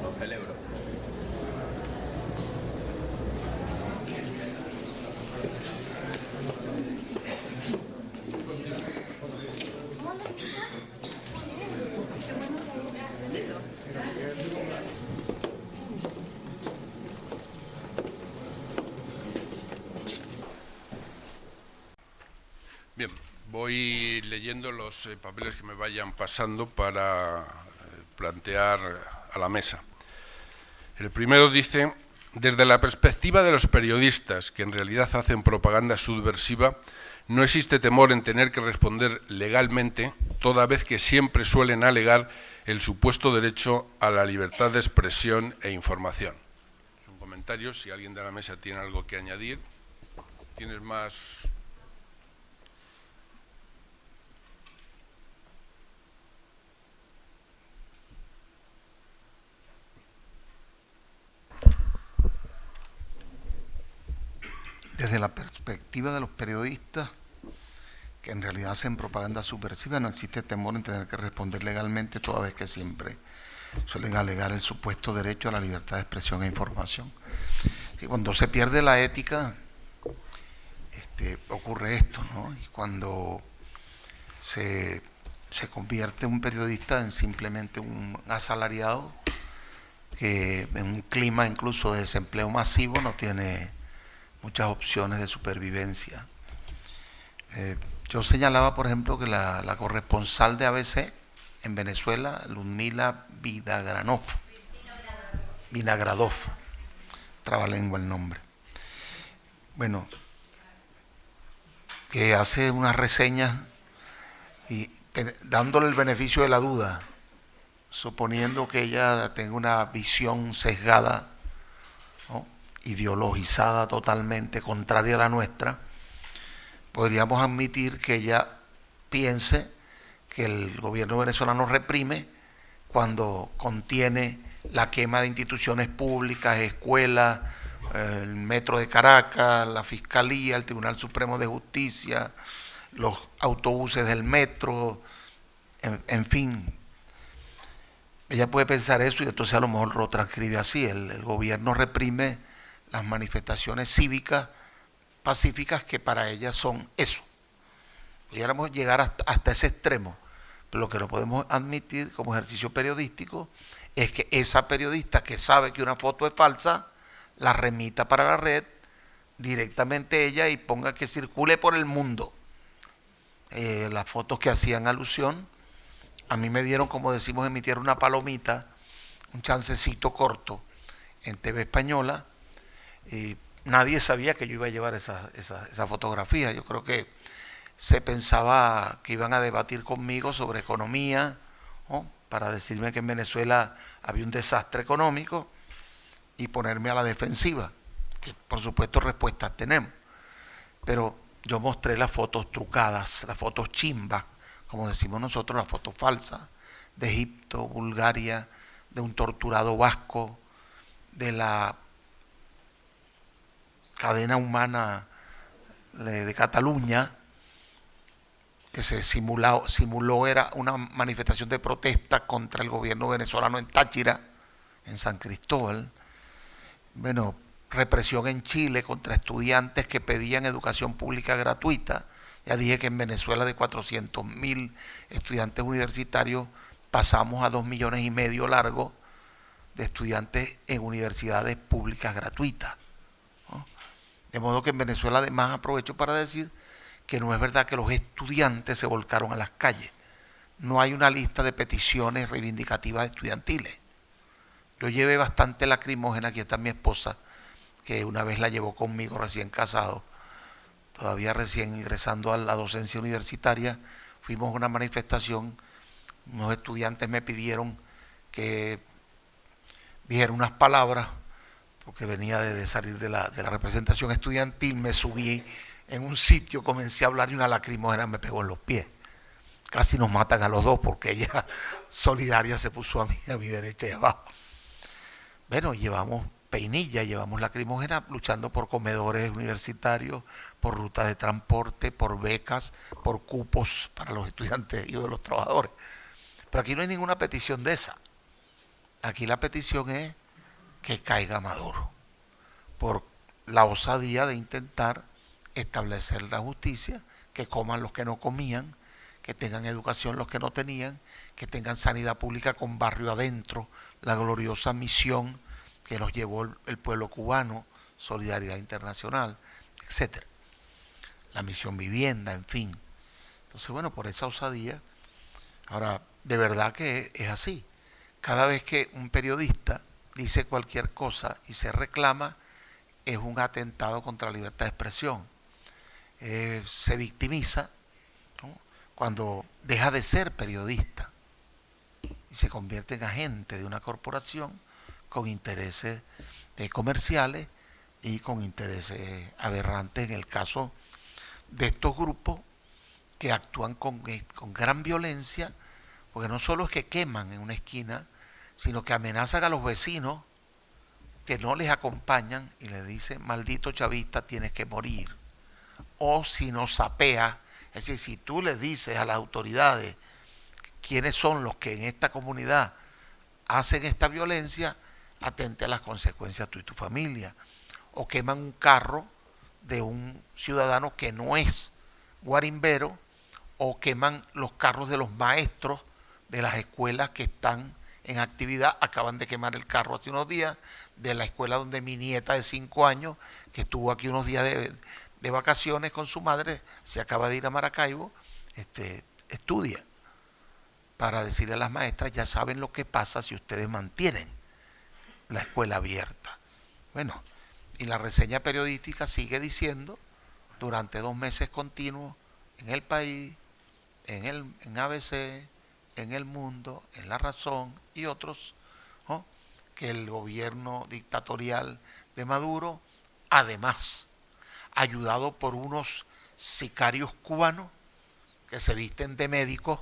Lo celebro. Bien, voy leyendo los papeles que me vayan pasando para plantear a la mesa. El primero dice: desde la perspectiva de los periodistas que en realidad hacen propaganda subversiva, no existe temor en tener que responder legalmente, toda vez que siempre suelen alegar el supuesto derecho a la libertad de expresión e información. Un comentario, si alguien de la mesa tiene algo que añadir. ¿Tienes más? Desde la perspectiva de los periodistas que en realidad hacen propaganda subversiva, no existe temor en tener que responder legalmente, toda vez que siempre suelen alegar el supuesto derecho a la libertad de expresión e información. Y cuando se pierde la ética, ocurre esto, ¿no? Y cuando se convierte un periodista en simplemente un asalariado que en un clima incluso de desempleo masivo no tiene muchas opciones de supervivencia. Yo señalaba, por ejemplo, que la corresponsal de ABC en Venezuela, Ludmila Vinogradov, trabalengua el nombre, bueno, que hace unas reseñas y dándole el beneficio de la duda, suponiendo que ella tenga una visión sesgada, ¿no?, ideologizada totalmente, contraria a la nuestra, podríamos admitir que ella piense que el gobierno venezolano reprime cuando contiene la quema de instituciones públicas, escuelas, el Metro de Caracas, la Fiscalía, el Tribunal Supremo de Justicia, los autobuses del metro, en fin. Ella puede pensar eso y entonces a lo mejor lo transcribe así: el gobierno reprime las manifestaciones cívicas pacíficas que para ellas son eso. Pudiéramos llegar hasta ese extremo, pero lo que no podemos admitir como ejercicio periodístico es que esa periodista que sabe que una foto es falsa, la remita para la red directamente ella y ponga que circule por el mundo. Las fotos que hacían alusión, a mí me dieron, como decimos, emitir una palomita, un chancecito corto en TV Española. Nadie sabía que yo iba a llevar esa fotografía. Yo creo que se pensaba que iban a debatir conmigo sobre economía, ¿no?, para decirme que en Venezuela había un desastre económico y ponerme a la defensiva, que por supuesto respuestas tenemos. Pero yo mostré las fotos trucadas, las fotos chimbas, como decimos nosotros, las fotos falsas, de Egipto, Bulgaria, de un torturado vasco, de la cadena humana de Cataluña, que se simuló era una manifestación de protesta contra el gobierno venezolano en Táchira, en San Cristóbal. Bueno, represión en Chile contra estudiantes que pedían educación pública gratuita. Ya dije que en Venezuela de 400.000 estudiantes universitarios pasamos a 2,5 millones largos de estudiantes en universidades públicas gratuitas, ¿no? De modo que en Venezuela, además, aprovecho para decir que no es verdad que los estudiantes se volcaron a las calles. No hay una lista de peticiones reivindicativas estudiantiles. Yo llevé bastante lacrimógena, aquí está mi esposa, que una vez la llevó conmigo recién casado, todavía recién ingresando a la docencia universitaria. Fuimos a una manifestación, unos estudiantes me pidieron que dijera unas palabras, porque venía de salir de la representación estudiantil. Me subí en un sitio, comencé a hablar y una lacrimógena me pegó en los pies. Casi nos matan a los dos porque ella solidaria se puso a mi derecha y abajo. Bueno, llevamos peinilla, llevamos lacrimógena luchando por comedores universitarios, por rutas de transporte, por becas, por cupos para los estudiantes y los trabajadores. Pero aquí no hay ninguna petición de esa. Aquí la petición es que caiga Maduro por la osadía de intentar establecer la justicia, que coman los que no comían, que tengan educación los que no tenían, que tengan sanidad pública con barrio adentro, la gloriosa misión que nos llevó el pueblo cubano, Solidaridad Internacional, etcétera. La misión vivienda, en fin. Entonces, bueno, por esa osadía, ahora, de verdad que es así. Cada vez que un periodista dice cualquier cosa y se reclama, es un atentado contra la libertad de expresión. Se victimiza, ¿no?, cuando deja de ser periodista y se convierte en agente de una corporación con intereses comerciales y con intereses aberrantes en el caso de estos grupos que actúan con gran violencia, porque no solo es que queman en una esquina, sino que amenazan a los vecinos que no les acompañan y les dicen: maldito chavista, tienes que morir. O si no sapea, es decir, si tú le dices a las autoridades quiénes son los que en esta comunidad hacen esta violencia, atente a las consecuencias tú y tu familia. O queman un carro de un ciudadano que no es guarimbero, o queman los carros de los maestros de las escuelas que están en actividad. Acaban de quemar el carro hace unos días de la escuela donde mi nieta de 5 años, que estuvo aquí unos días de vacaciones con su madre, se acaba de ir a Maracaibo, estudia, para decirle a las maestras: ya saben lo que pasa si ustedes mantienen la escuela abierta. Bueno, y la reseña periodística sigue diciendo, durante 2 meses continuos, en El País, en ABC, en El Mundo, en La Razón y otros, ¿no?, que el gobierno dictatorial de Maduro, además, ayudado por unos sicarios cubanos que se visten de médicos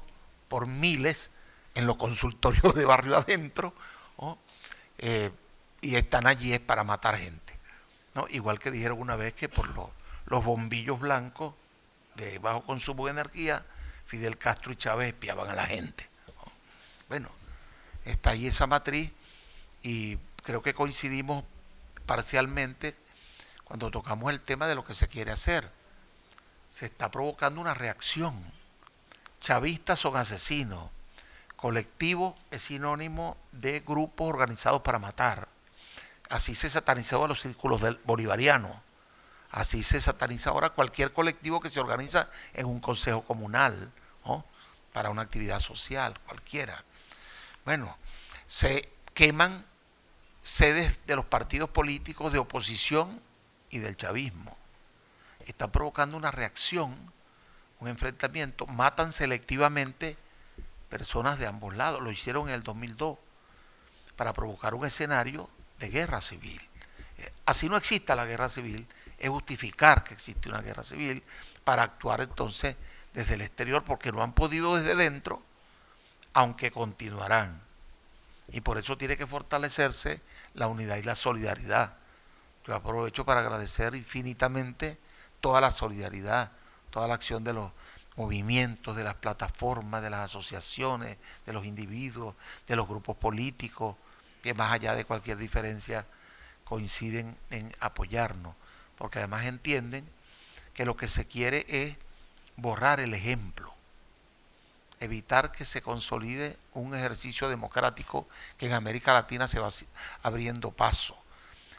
por miles en los consultorios de barrio adentro, ¿no?, y están allí es para matar gente, ¿no? Igual que dijeron una vez que por los bombillos blancos de bajo consumo de energía, Fidel Castro y Chávez espiaban a la gente, ¿no? Bueno, está ahí esa matriz y creo que coincidimos parcialmente cuando tocamos el tema de lo que se quiere hacer. Se está provocando una reacción. Chavistas son asesinos. Colectivo es sinónimo de grupos organizados para matar. Así se satanizó a los círculos bolivarianos. Así se sataniza ahora cualquier colectivo que se organiza en un consejo comunal, ¿no?, para una actividad social, cualquiera. Bueno, se queman sedes de los partidos políticos de oposición y del chavismo. Están provocando una reacción, un enfrentamiento. Matan selectivamente personas de ambos lados. Lo hicieron en el 2002 para provocar un escenario de guerra civil. Así no exista la guerra civil, es justificar que existe una guerra civil para actuar entonces desde el exterior, porque no han podido desde dentro, aunque continuarán. Y por eso tiene que fortalecerse la unidad y la solidaridad. Yo aprovecho para agradecer infinitamente toda la solidaridad, toda la acción de los movimientos, de las plataformas, de las asociaciones, de los individuos, de los grupos políticos, que más allá de cualquier diferencia coinciden en apoyarnos, porque además entienden que lo que se quiere es borrar el ejemplo, evitar que se consolide un ejercicio democrático que en América Latina se va abriendo paso,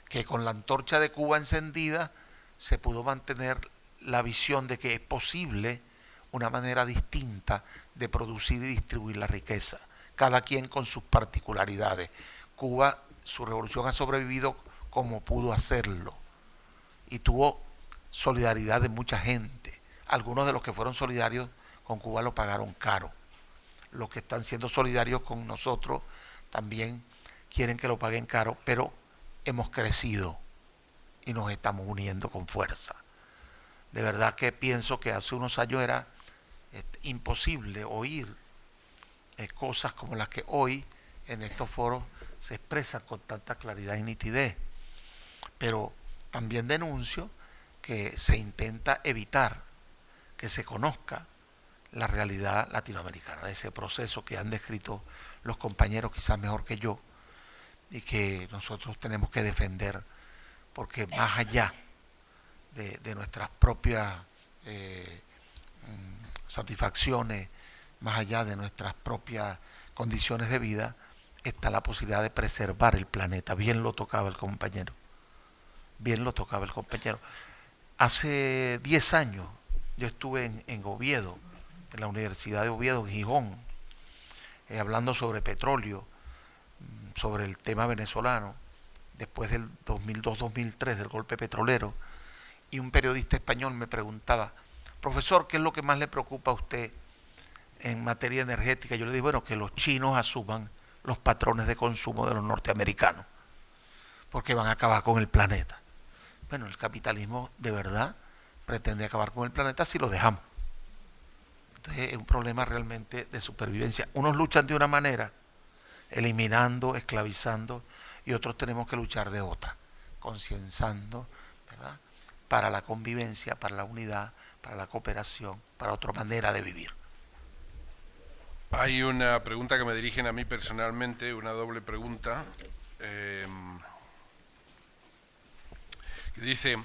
que con la antorcha de Cuba encendida se pudo mantener la visión de que es posible una manera distinta de producir y distribuir la riqueza, cada quien con sus particularidades. Cuba, su revolución ha sobrevivido como pudo hacerlo y tuvo solidaridad de mucha gente. Algunos de los que fueron solidarios con Cuba lo pagaron caro. Los que están siendo solidarios con nosotros también quieren que lo paguen caro, pero hemos crecido y nos estamos uniendo con fuerza. De verdad que pienso que hace unos años era imposible oír cosas como las que hoy en estos foros se expresan con tanta claridad y nitidez. Pero también denuncio que se intenta evitar que se conozca la realidad latinoamericana, de ese proceso que han descrito los compañeros quizás mejor que yo y que nosotros tenemos que defender, porque más allá de nuestras propias satisfacciones, más allá de nuestras propias condiciones de vida, está la posibilidad de preservar el planeta. Bien lo tocaba el compañero. Bien lo tocaba el compañero. Hace 10 años yo estuve en Oviedo, en la Universidad de Oviedo, en Gijón, hablando sobre petróleo, sobre el tema venezolano, después del 2002-2003, del golpe petrolero, y un periodista español me preguntaba, profesor, ¿qué es lo que más le preocupa a usted en materia energética? Yo le dije, bueno, que los chinos asuman los patrones de consumo de los norteamericanos, porque van a acabar con el planeta. Bueno, el capitalismo de verdad pretende acabar con el planeta si lo dejamos. Entonces es un problema realmente de supervivencia. Unos luchan de una manera, eliminando, esclavizando, y otros tenemos que luchar de otra, concienzando, ¿verdad?, para la convivencia, para la unidad, para la cooperación, para otra manera de vivir. Hay una pregunta que me dirigen a mí personalmente, una doble pregunta, que dice: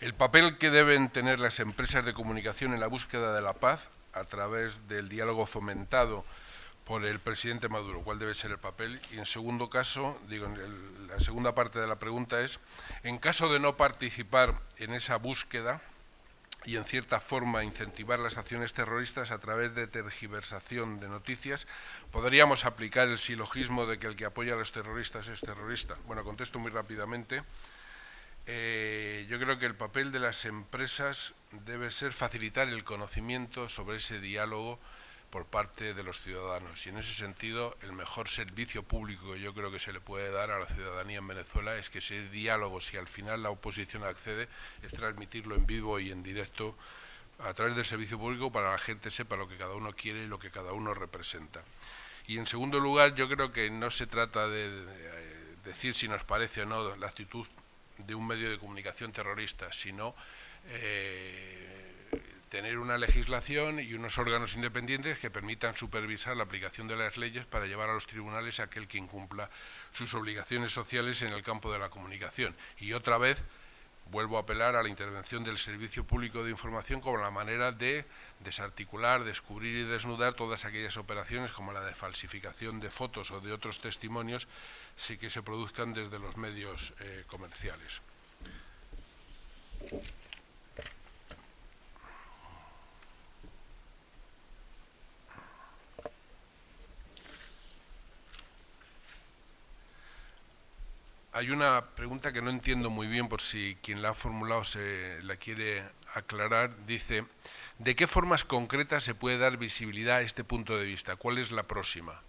el papel que deben tener las empresas de comunicación en la búsqueda de la paz a través del diálogo fomentado por el presidente Maduro, ¿cuál debe ser el papel? Y en segundo caso, la segunda parte de la pregunta es, en caso de no participar en esa búsqueda y en cierta forma incentivar las acciones terroristas a través de tergiversación de noticias, ¿podríamos aplicar el silogismo de que el que apoya a los terroristas es terrorista? Bueno, contesto muy rápidamente. Yo creo que el papel de las empresas debe ser facilitar el conocimiento sobre ese diálogo por parte de los ciudadanos, y en ese sentido el mejor servicio público que yo creo que se le puede dar a la ciudadanía en Venezuela es que ese diálogo, si al final la oposición accede, es transmitirlo en vivo y en directo a través del servicio público para que la gente sepa lo que cada uno quiere y lo que cada uno representa. Y en segundo lugar, yo creo que no se trata de decir si nos parece o no la actitud de un medio de comunicación terrorista, sino tener una legislación y unos órganos independientes que permitan supervisar la aplicación de las leyes para llevar a los tribunales a aquel que incumpla sus obligaciones sociales en el campo de la comunicación. Y otra vez vuelvo a apelar a la intervención del Servicio Público de Información como la manera de desarticular, descubrir y desnudar todas aquellas operaciones como la de falsificación de fotos o de otros testimonios, sí que se produzcan desde los medios comerciales. Hay una pregunta que no entiendo muy bien, por si quien la ha formulado se la quiere aclarar. Dice, ¿de qué formas concretas se puede dar visibilidad a este punto de vista? ¿Cuál es la próxima?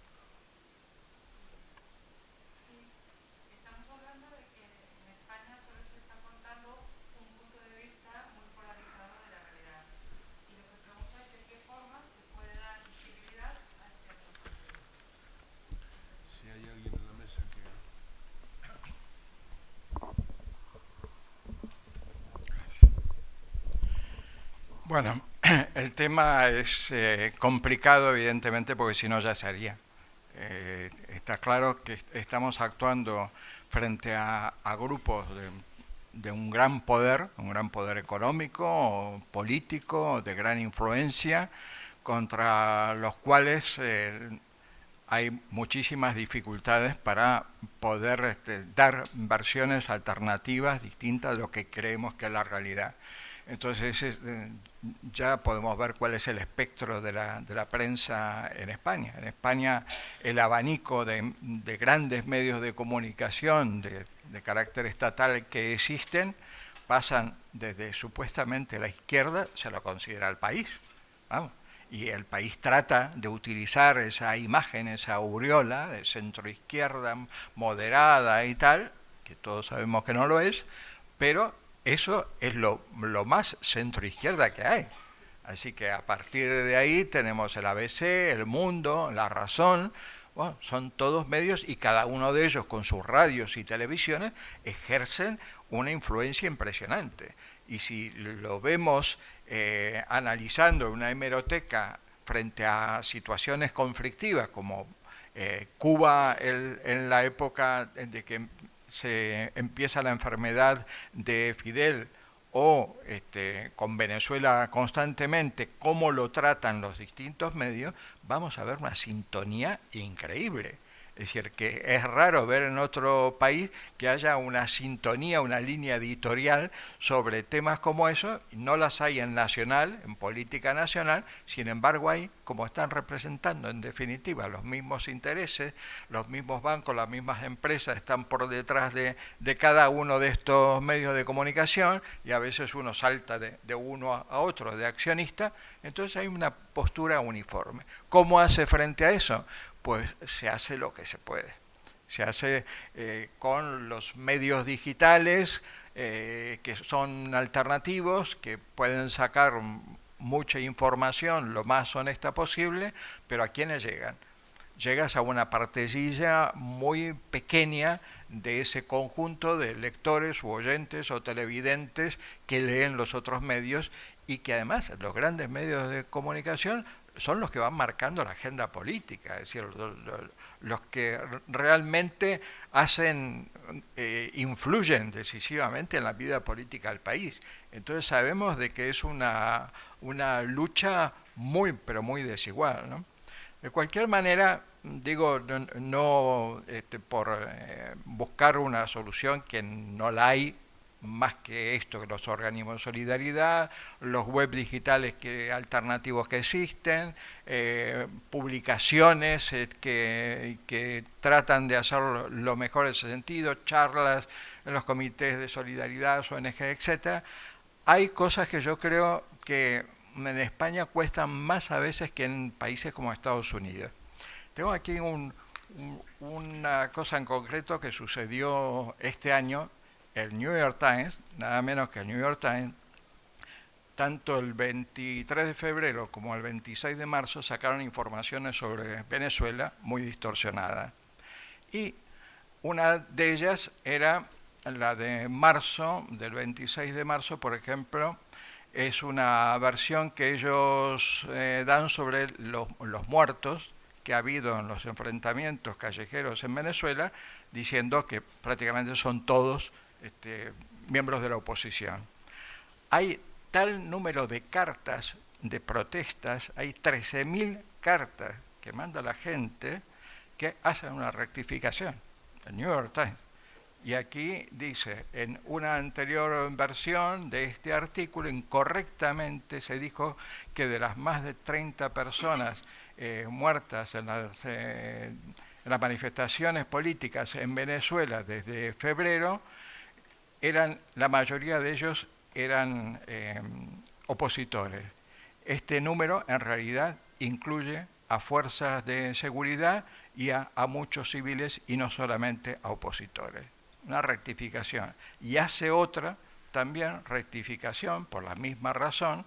Bueno, el tema es complicado, evidentemente, porque si no ya se haría. Está claro que estamos actuando frente a grupos de un gran poder económico, político, de gran influencia, contra los cuales hay muchísimas dificultades para poder dar versiones alternativas distintas de lo que creemos que es la realidad. Entonces ya podemos ver cuál es el espectro de la prensa en España. En España el abanico de grandes medios de comunicación de carácter estatal que existen pasan desde supuestamente la izquierda, se lo considera el país, vamos, y el país trata de utilizar esa imagen, esa aureola de centroizquierda moderada y tal, que todos sabemos que no lo es, pero eso es lo más centroizquierda que hay. Así que a partir de ahí tenemos el ABC, El Mundo, La Razón. Bueno, son todos medios y cada uno de ellos con sus radios y televisiones ejercen una influencia impresionante. Y si lo vemos analizando una hemeroteca frente a situaciones conflictivas como Cuba en la época de que se empieza la enfermedad de Fidel, o con Venezuela constantemente, cómo lo tratan los distintos medios, vamos a ver una sintonía increíble. Es decir, que es raro ver en otro país que haya una sintonía, una línea editorial sobre temas como eso. No las hay en nacional, en política nacional, sin embargo hay, como están representando en definitiva los mismos intereses, los mismos bancos, las mismas empresas están por detrás de cada uno de estos medios de comunicación, y a veces uno salta de uno a otro, de accionista. Entonces hay una postura uniforme. ¿Cómo hace frente a eso? Pues se hace lo que se puede. Se hace con los medios digitales que son alternativos, que pueden sacar mucha información lo más honesta posible, pero ¿a quiénes llegan? Llegas a una partecilla muy pequeña de ese conjunto de lectores u oyentes o televidentes que leen los otros medios, y que además los grandes medios de comunicación son los que van marcando la agenda política, es decir, los que realmente influyen decisivamente en la vida política del país. Entonces sabemos de que es una lucha muy, pero muy desigual, ¿no? De cualquier manera, digo, no por buscar una solución que no la hay, más que esto, que los organismos de solidaridad, los web digitales alternativos que existen, publicaciones que tratan de hacer lo mejor en ese sentido, charlas en los comités de solidaridad, ONG, etc. Hay cosas que yo creo que en España cuestan más a veces que en países como Estados Unidos. Tengo aquí una cosa en concreto que sucedió este año. El New York Times, nada menos que el New York Times, tanto el 23 de febrero como el 26 de marzo sacaron informaciones sobre Venezuela muy distorsionadas. Y una de ellas era la de marzo, del 26 de marzo, por ejemplo, es una versión que ellos dan sobre los muertos que ha habido en los enfrentamientos callejeros en Venezuela, diciendo que prácticamente son todos miembros de la oposición. Hay tal número de cartas de protestas, hay 13.000 cartas que manda la gente que hacen una rectificación. El New York Times. Y aquí dice, en una anterior versión de este artículo, incorrectamente se dijo que de las más de 30 personas muertas en las manifestaciones políticas en Venezuela desde febrero, la mayoría de ellos eran opositores. Este número en realidad incluye a fuerzas de seguridad y a muchos civiles, y no solamente a opositores. Una rectificación. Y hace otra también rectificación por la misma razón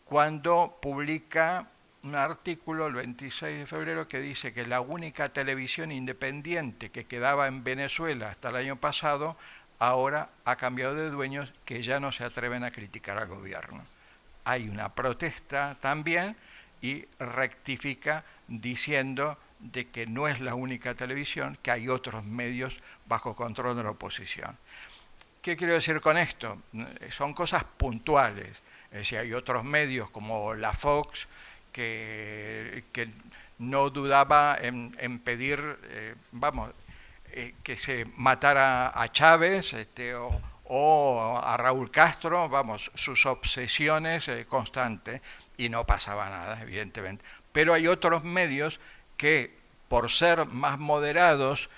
cuando publica un artículo el 26 de febrero que dice que la única televisión independiente que quedaba en Venezuela hasta el año pasado ahora ha cambiado de dueños, que ya no se atreven a criticar al gobierno. Hay una protesta también y rectifica diciendo de que no es la única televisión, que hay otros medios bajo control de la oposición. ¿Qué quiero decir con esto? Son cosas puntuales. Es decir, hay otros medios como la Fox que no dudaba en pedir, que se matara a Chávez o a Raúl Castro, sus obsesiones constantes, y no pasaba nada, evidentemente. Pero hay otros medios que, por ser más moderados,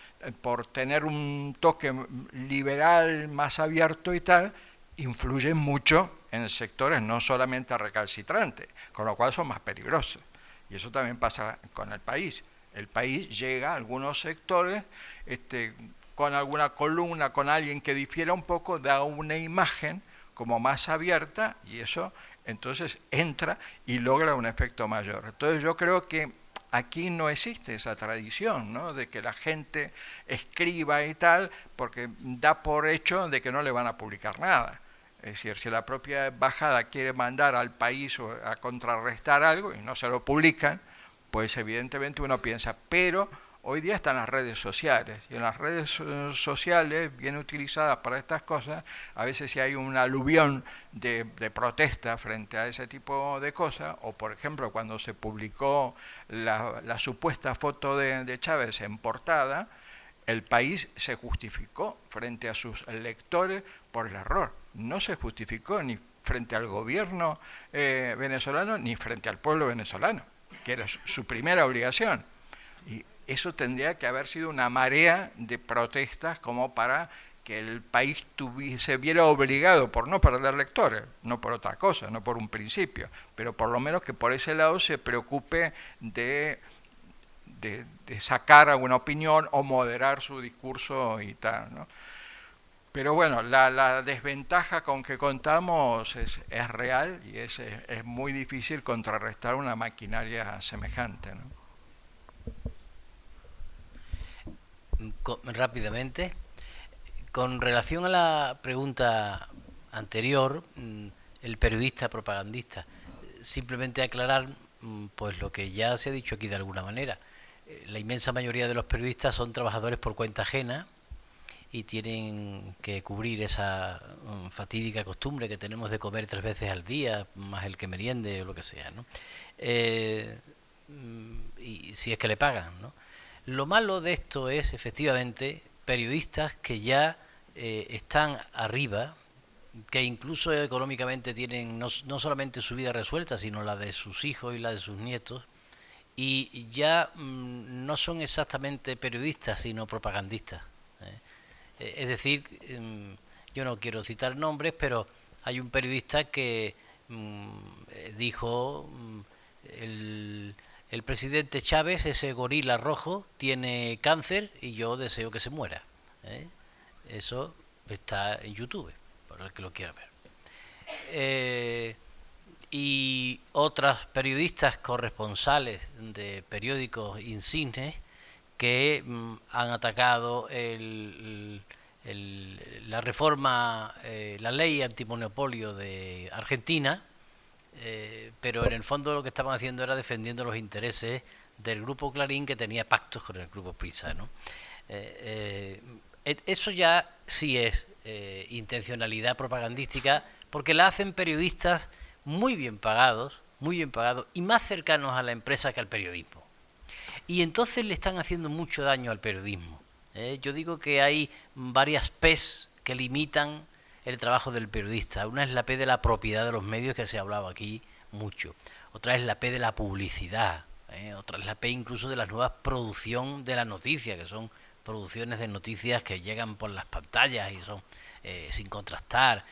por tener un toque liberal más abierto y tal, influyen mucho en sectores no solamente recalcitrantes, con lo cual son más peligrosos. Y eso también pasa con el país. El país llega a algunos sectores con alguna columna, con alguien que difiera un poco, da una imagen como más abierta, y eso entonces entra y logra un efecto mayor. Entonces yo creo que aquí no existe esa tradición, ¿no?, de que la gente escriba y tal, porque da por hecho de que no le van a publicar nada. Es decir, si la propia embajada quiere mandar al país a contrarrestar algo y no se lo publican, pues evidentemente uno piensa, pero hoy día están las redes sociales, y en las redes sociales, bien utilizadas para estas cosas, a veces si hay un aluvión de protesta frente a ese tipo de cosas, o por ejemplo cuando se publicó la supuesta foto de Chávez en portada, el país se justificó frente a sus lectores por el error. No se justificó ni frente al gobierno venezolano ni frente al pueblo venezolano, que era su primera obligación. Y eso tendría que haber sido una marea de protestas como para que el país se viera obligado, por no perder lectores, no por otra cosa, no por un principio, pero por lo menos que por ese lado se preocupe de sacar alguna opinión o moderar su discurso y tal, ¿no? Pero bueno, la desventaja con que contamos es real y es muy difícil contrarrestar una maquinaria semejante, ¿no? Rápidamente, con relación a la pregunta anterior, el periodista propagandista, simplemente aclarar pues lo que ya se ha dicho aquí de alguna manera. La inmensa mayoría de los periodistas son trabajadores por cuenta ajena y tienen que cubrir esa fatídica costumbre que tenemos de comer 3 veces al día, más el que meriende o lo que sea, ¿no? Y si es que le pagan, ¿no? Lo malo de esto es, efectivamente, periodistas que ya están arriba, que incluso económicamente tienen no solamente su vida resuelta, sino la de sus hijos y la de sus nietos, y ya no son exactamente periodistas, sino propagandistas. Es decir, yo no quiero citar nombres, pero hay un periodista que dijo, el presidente Chávez, ese gorila rojo, tiene cáncer y yo deseo que se muera. Eso está en YouTube, para el que lo quiera ver. Y otras periodistas corresponsales de periódicos insignes que han atacado la reforma, la ley antimonopolio de Argentina, pero en el fondo lo que estaban haciendo era defendiendo los intereses del grupo Clarín, que tenía pactos con el grupo Prisa, ¿no? Eso ya sí es intencionalidad propagandística, porque la hacen periodistas muy bien pagados y más cercanos a la empresa que al periodismo. Y entonces le están haciendo mucho daño al periodismo. Yo digo que hay varias P's que limitan el trabajo del periodista. Una es la P de la propiedad de los medios, que se ha hablado aquí mucho. Otra es la P de la publicidad. Otra es la P incluso de la nueva producción de la noticia, que son producciones de noticias que llegan por las pantallas y son sin contrastar.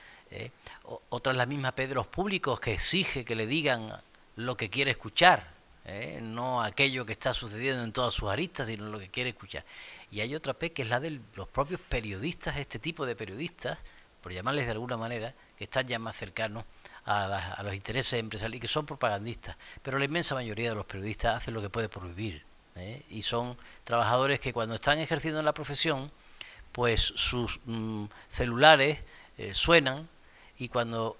Otra es la misma P de los públicos, que exige que le digan lo que quiere escuchar, no aquello que está sucediendo en todas sus aristas, sino lo que quiere escuchar. Y hay otra P, que es la de los propios periodistas, este tipo de periodistas, por llamarles de alguna manera, que están ya más cercanos a los intereses empresariales y que son propagandistas. Pero la inmensa mayoría de los periodistas hacen lo que puede por vivir, y son trabajadores que cuando están ejerciendo la profesión, pues sus celulares suenan, y cuando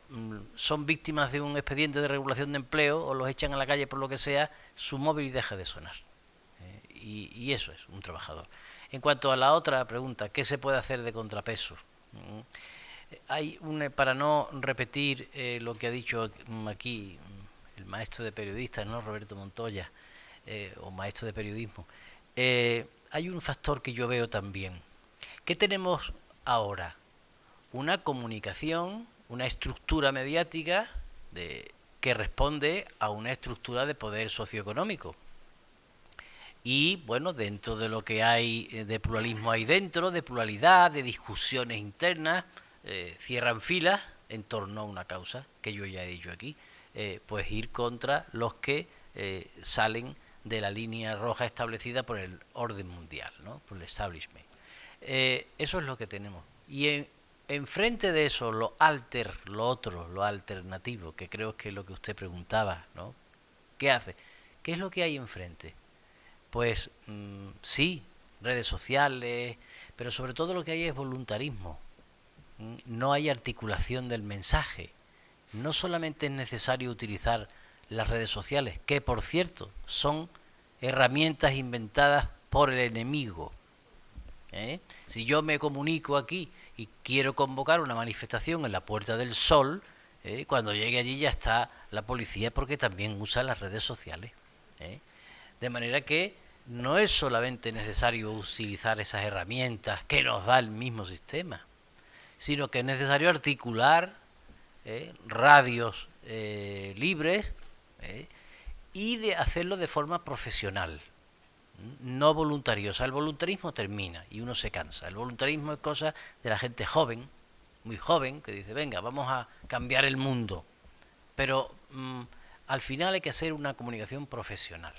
son víctimas de un expediente de regulación de empleo o los echan a la calle por lo que sea, su móvil deja de sonar. Y eso es un trabajador. En cuanto a la otra pregunta, ¿qué se puede hacer de contrapeso? Hay para no repetir lo que ha dicho aquí el maestro de periodistas, ¿no?, Roberto Montoya, o maestro de periodismo, hay un factor que yo veo también. ¿Qué tenemos ahora? Una comunicación, una estructura mediática que responde a una estructura de poder socioeconómico. Y bueno, dentro de lo que hay de pluralismo hay dentro, de pluralidad, de discusiones internas, cierran filas en torno a una causa que yo ya he dicho aquí, pues ir contra los que salen de la línea roja establecida por el orden mundial, ¿no?, por el establishment. Eso es lo que tenemos. Y enfrente de eso, lo otro, lo alternativo, que creo que es lo que usted preguntaba, ¿no? ¿Qué hace? ¿Qué es lo que hay enfrente? Pues sí, redes sociales, pero sobre todo lo que hay es voluntarismo. No hay articulación del mensaje. No solamente es necesario utilizar las redes sociales, que por cierto son herramientas inventadas por el enemigo. Si yo me comunico aquí y quiero convocar una manifestación en la Puerta del Sol, cuando llegue allí ya está la policía, porque también usa las redes sociales. De manera que no es solamente necesario utilizar esas herramientas que nos da el mismo sistema, sino que es necesario articular radios libres y de hacerlo de forma profesional, no voluntariosa. El voluntarismo termina y uno se cansa. El voluntarismo es cosa de la gente joven, muy joven, que dice, venga, vamos a cambiar el mundo. Pero al final hay que hacer una comunicación profesional.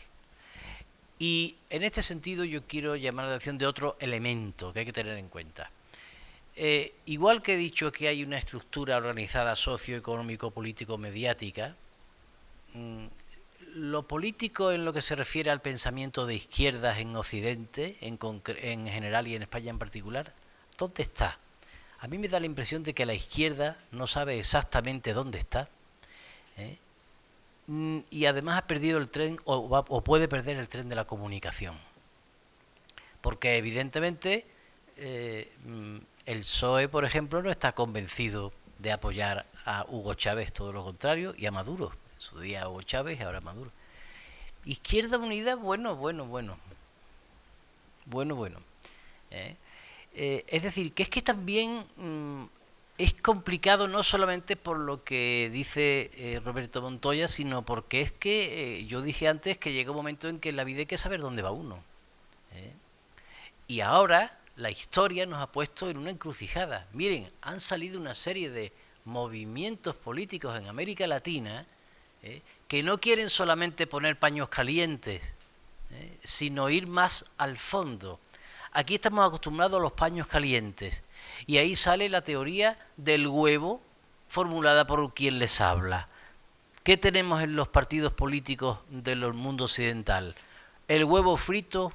Y en este sentido yo quiero llamar la atención de otro elemento que hay que tener en cuenta. Igual que he dicho que hay una estructura organizada socioeconómico-político-mediática, lo político en lo que se refiere al pensamiento de izquierdas en Occidente, en general y en España en particular, ¿dónde está? A mí me da la impresión de que la izquierda no sabe exactamente dónde está, y además ha perdido el tren o puede perder el tren de la comunicación. Porque evidentemente el PSOE, por ejemplo, no está convencido de apoyar a Hugo Chávez, todo lo contrario, y a Maduro. En su día Hugo Chávez y ahora Maduro. Izquierda Unida, bueno. Es decir, que es que también es complicado no solamente por lo que dice Roberto Montoya, sino porque es que yo dije antes que llega un momento en que en la vida hay que saber dónde va uno. Y ahora la historia nos ha puesto en una encrucijada. Miren, han salido una serie de movimientos políticos en América Latina que no quieren solamente poner paños calientes, sino ir más al fondo. Aquí estamos acostumbrados a los paños calientes y ahí sale la teoría del huevo formulada por quien les habla. ¿Qué tenemos en los partidos políticos del mundo occidental? El huevo frito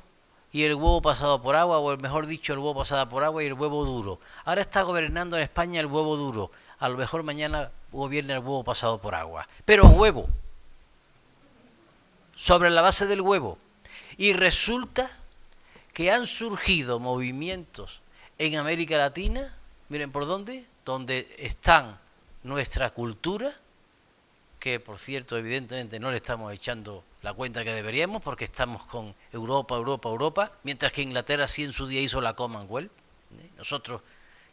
y el huevo pasado por agua, o mejor dicho, el huevo pasado por agua y el huevo duro. Ahora está gobernando en España el huevo duro. A lo mejor mañana gobierna el huevo pasado por agua. Pero huevo. Sobre la base del huevo. Y resulta que han surgido movimientos en América Latina, miren por dónde, donde están nuestra cultura, que por cierto evidentemente no le estamos echando la cuenta que deberíamos porque estamos con Europa, mientras que Inglaterra sí en su día hizo la Commonwealth. Nosotros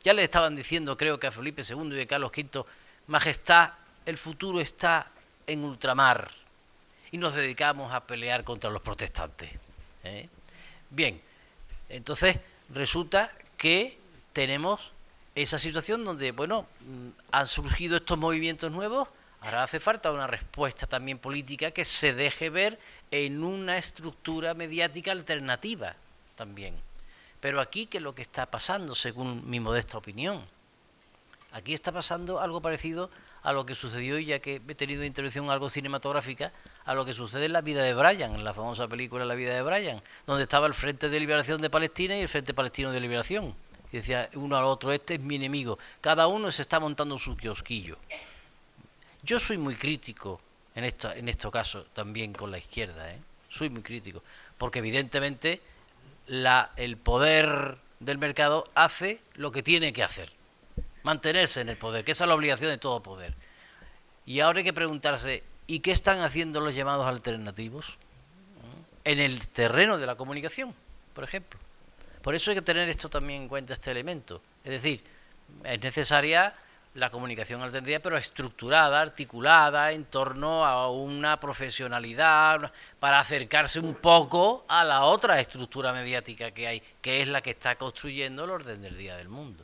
ya le estaban diciendo, creo que a Felipe II y a Carlos V, Majestad, el futuro está en ultramar, y nos dedicamos a pelear contra los protestantes. Bien, entonces resulta que tenemos esa situación donde, bueno, han surgido estos movimientos nuevos. Ahora hace falta una respuesta también política que se deje ver en una estructura mediática alternativa también. Pero aquí, ¿qué es lo que está pasando, según mi modesta opinión? Aquí está pasando algo parecido a lo que sucedió, ya que he tenido intervención algo cinematográfica, a lo que sucede en La vida de Brian, en la famosa película La vida de Brian, donde estaba el Frente de Liberación de Palestina y el Frente Palestino de Liberación. Y decía uno al otro, este es mi enemigo. Cada uno se está montando su kiosquillo. Yo soy muy crítico en estos casos también con la izquierda, soy muy crítico, porque evidentemente el poder del mercado hace lo que tiene que hacer, mantenerse en el poder, que esa es la obligación de todo poder. Y ahora hay que preguntarse, ¿y qué están haciendo los llamados alternativos en el terreno de la comunicación, por ejemplo? Por eso hay que tener esto también en cuenta, este elemento. Es decir, es necesaria la comunicación alternativa, pero estructurada, articulada en torno a una profesionalidad para acercarse un poco a la otra estructura mediática que hay, que es la que está construyendo el orden del día del mundo.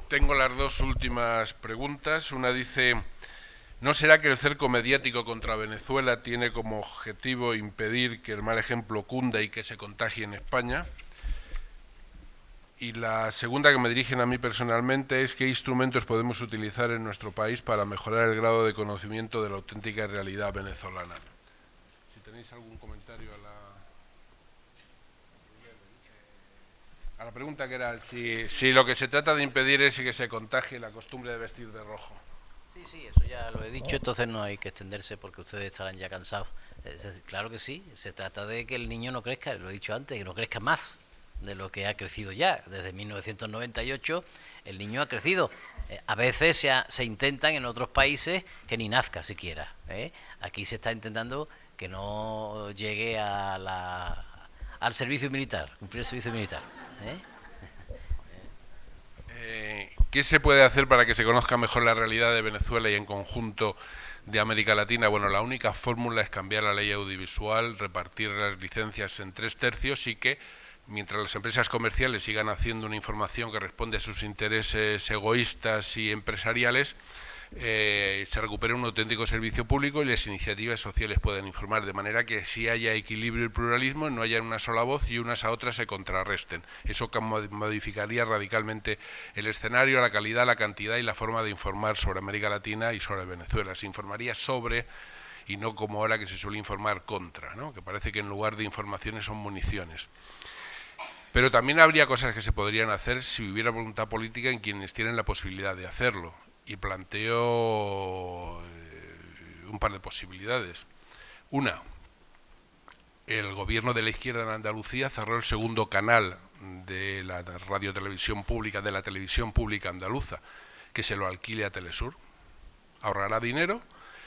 Tengo las dos últimas preguntas. Una dice, ¿no será que el cerco mediático contra Venezuela tiene como objetivo impedir que el mal ejemplo cunda y que se contagie en España? Y la segunda, que me dirigen a mí personalmente, es qué instrumentos podemos utilizar en nuestro país para mejorar el grado de conocimiento de la auténtica realidad venezolana. Si tenéis algún comentario a la pregunta, que era si lo que se trata de impedir es que se contagie la costumbre de vestir de rojo. Sí, sí, eso ya lo he dicho, entonces no hay que extenderse porque ustedes estarán ya cansados. Claro que sí, se trata de que el niño no crezca, lo he dicho antes, que no crezca más de lo que ha crecido ya. Desde 1998 el niño ha crecido. A veces se intentan en otros países que ni nazca siquiera. Aquí se está intentando que no llegue al servicio militar, cumplir el servicio militar. ¿Qué se puede hacer para que se conozca mejor la realidad de Venezuela y en conjunto de América Latina? Bueno, la única fórmula es cambiar la ley audiovisual, repartir las licencias en 3/3 y que, mientras las empresas comerciales sigan haciendo una información que responde a sus intereses egoístas y empresariales, se recupere un auténtico servicio público y las iniciativas sociales puedan informar, de manera que si haya equilibrio y pluralismo, no haya una sola voz y unas a otras se contrarresten. Eso modificaría radicalmente el escenario, la calidad, la cantidad y la forma de informar sobre América Latina y sobre Venezuela. Se informaría sobre y no como ahora que se suele informar contra, ¿no? Que parece que en lugar de informaciones son municiones. Pero también habría cosas que se podrían hacer si hubiera voluntad política en quienes tienen la posibilidad de hacerlo. Y planteo un par de posibilidades. Una, el gobierno de la izquierda en Andalucía cerró el segundo canal de la radiotelevisión pública, de la televisión pública andaluza, que se lo alquile a Telesur. Ahorrará dinero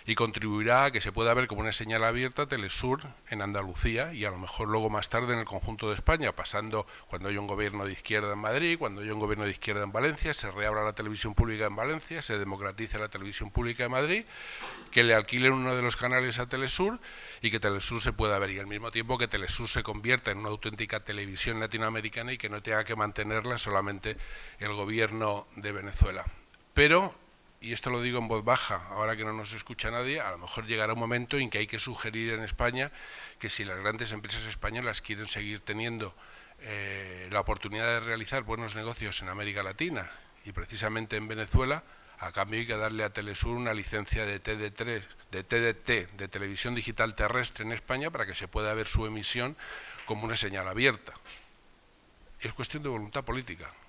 y contribuirá a que se pueda ver como una señal abierta Telesur en Andalucía y a lo mejor luego más tarde en el conjunto de España, pasando cuando haya un gobierno de izquierda en Madrid, cuando haya un gobierno de izquierda en Valencia, se reabra la televisión pública en Valencia, se democratice la televisión pública de Madrid, que le alquilen uno de los canales a Telesur y que Telesur se pueda ver, y al mismo tiempo que Telesur se convierta en una auténtica televisión latinoamericana y que no tenga que mantenerla solamente el gobierno de Venezuela. Pero, y esto lo digo en voz baja, ahora que no nos escucha nadie, a lo mejor llegará un momento en que hay que sugerir en España que si las grandes empresas españolas quieren seguir teniendo la oportunidad de realizar buenos negocios en América Latina y precisamente en Venezuela, a cambio hay que darle a Telesur una licencia de TDT, de televisión digital terrestre en España, para que se pueda ver su emisión como una señal abierta. Es cuestión de voluntad política.